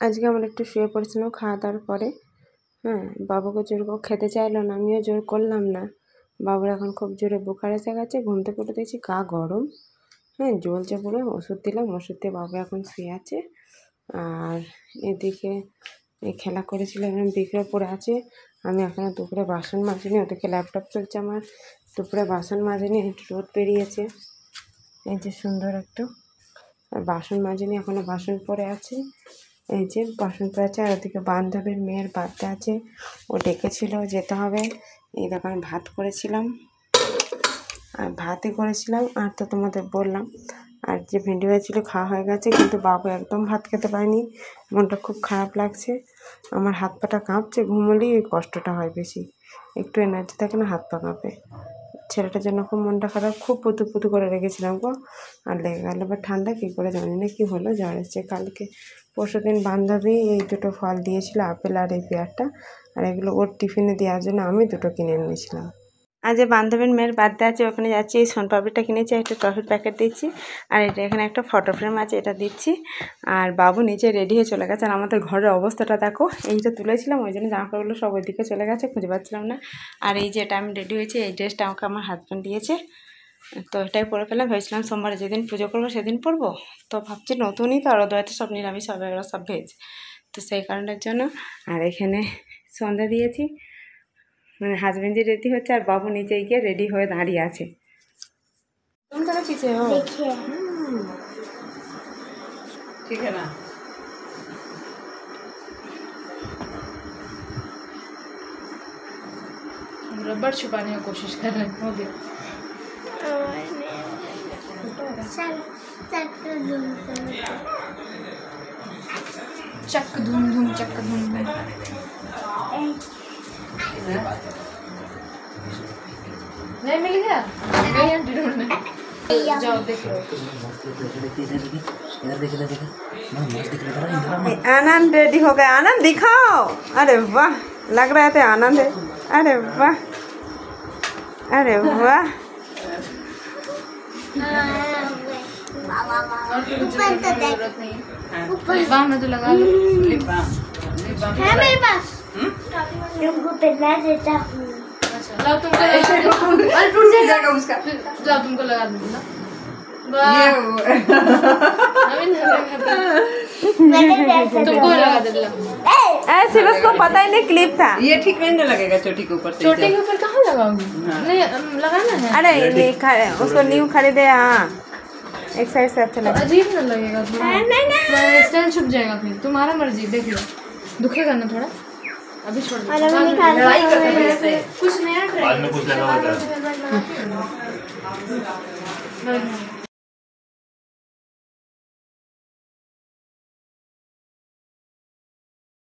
আজকে আমরা একটু শুয়ে পড়েছিলাম খাওয়া দাওয়ার পরে। হ্যাঁ, বাবুকে জোর করে খেতে চাইলো না, আমিও জোর করলাম না। বাবুর এখন খুব জোরে বুখার এসে গেছে, ঘুম থেকে উঠে দেখছি গা গরম। হ্যাঁ, জ্বলছে পুরো। ওষুধ দিলাম, ওষুধ দিয়ে বাবু এখন শুয়ে আছে। আর এদিকে এই খেলা করেছিল, এখন বিকেলে পড়ে আছে। আমি এখনও দুপুরে বাসন মাজিনি, ওদিকে ল্যাপটপ চলছে আমার। দুপুরে বাসন মাজিনি, একটু রোদ বেরিয়েছে, এই যে সুন্দর একটু। আর বাসন মাজিনি, এখনও বাসন পড়ে আছে। এই যে বাসন পড়ে আছে। আর ওদিকে বান্ধবীর মেয়ের বার্থডে আছে, ও ডেকেছিল, যেতে হবে। এই দেখো আমি ভাত করেছিলাম, আর ভাতই করেছিলাম, আর তো তোমাদের বললাম। আর যে ভেন্ডি হয়েছিল খাওয়া হয়ে গেছে, কিন্তু বাবু একদম ভাত খেতে পায়নি। মনটা খুব খারাপ লাগছে, আমার হাত পাটা কাঁপছে। ঘুমোলেই ওই কষ্টটা হয় বেশি, একটু এনার্জি থাকে না, হাত পা কাঁপে। ছেলেটার জন্য খুব মনটা খারাপ, খুব পুতু পুতু করে রেখেছিলাম গো। আর লেগে গেল এবার ঠান্ডা, কী করে জানি না কী হলো, জ্বর এসছে। কালকে পরশু দিন বান্ধবী এই দুটো ফল দিয়েছিল, আপেল আর এই পেয়ারটা, আর এগুলো ওর টিফিনে দেওয়ার জন্য আমি দুটো কিনে এনেছিলাম। আজ বান্ধবীর মেয়ের বার্থডে আছে, ওখানে যাচ্ছি। এই সোনপাপড়িটা কিনেছি, একটা টফির প্যাকেট দিচ্ছি, আর এটা এখানে একটা ফটো ফ্রেম আছে, এটা দিচ্ছি। আর বাবু নিচে রেডি হয়ে চলে গেছে। আর আমাদের ঘরের অবস্থাটা দেখো, এইটা তুলেছিলাম, ওই জন্য জামাকাপড়গুলো সব ওইদিকে চলে গেছে, খুঁজে পাচ্ছিলাম না। আর এই যে এটা আমি রেডি হয়েছি, এই ড্রেসটা আমাকে আমার হাজব্যান্ড দিয়েছে, তো এটাই পরে ফেলাম। ভেবেছিলাম সোমবারে যেদিন পুজো করবো সেদিন পরবো, তো ভাবছি নতুনই তো, আর ওদের হয়তো সব নিরামিষ হবে, ওরা সব ভেজ, তো সেই কারণের জন্য। আর এখানে সন্ধ্যা দিয়েছি, মানে হাজবেন্ড যে রেডি হচ্ছে, আর বাবু নিচে গিয়ে রেডি হয়ে দাঁড়িয়ে আছে। পিছিয়ে ठीक है ना। हम रबड़ छुपाने की कोशिश कर रहे हैं, हो गया। चक धूम धूम चक धूम धूम। नहीं मिल गया, गई आंटी ढूंढने। जाओ देखो, आनंद रेडी हो गया। आनंद दिखाओ, अरे वाह, लग रहा था आनंद है। अरे वाह, अरे वाह, बाम में तो लगा लो, है मेरे पास, तुमको पहना देता हूँ। लाओ तुमको अरे टूट जाएगा उसका, लाओ तुमको लगा दूंगा। तुमको लगा दे। ऐसे उसको पता ही नहीं, क्लिप था। ये ठीक नहीं लगेगा चोटी के ऊपर। चोटी के ऊपर कहाँ लगाऊंगी? नहीं लगाना है। अरे उसको न्यू खरीदे। हाँ, एक साइड से अच्छा लगेगा। अजीब ना लगेगा थोड़ा, स्टाइल छुप जाएगा फिर। तुम्हारा मर्जी, देख लो। दुखेगा ना थोड़ा, अभी छोड़ दो। कुछ नया ट्राई, बाद में कुछ लगा होता है।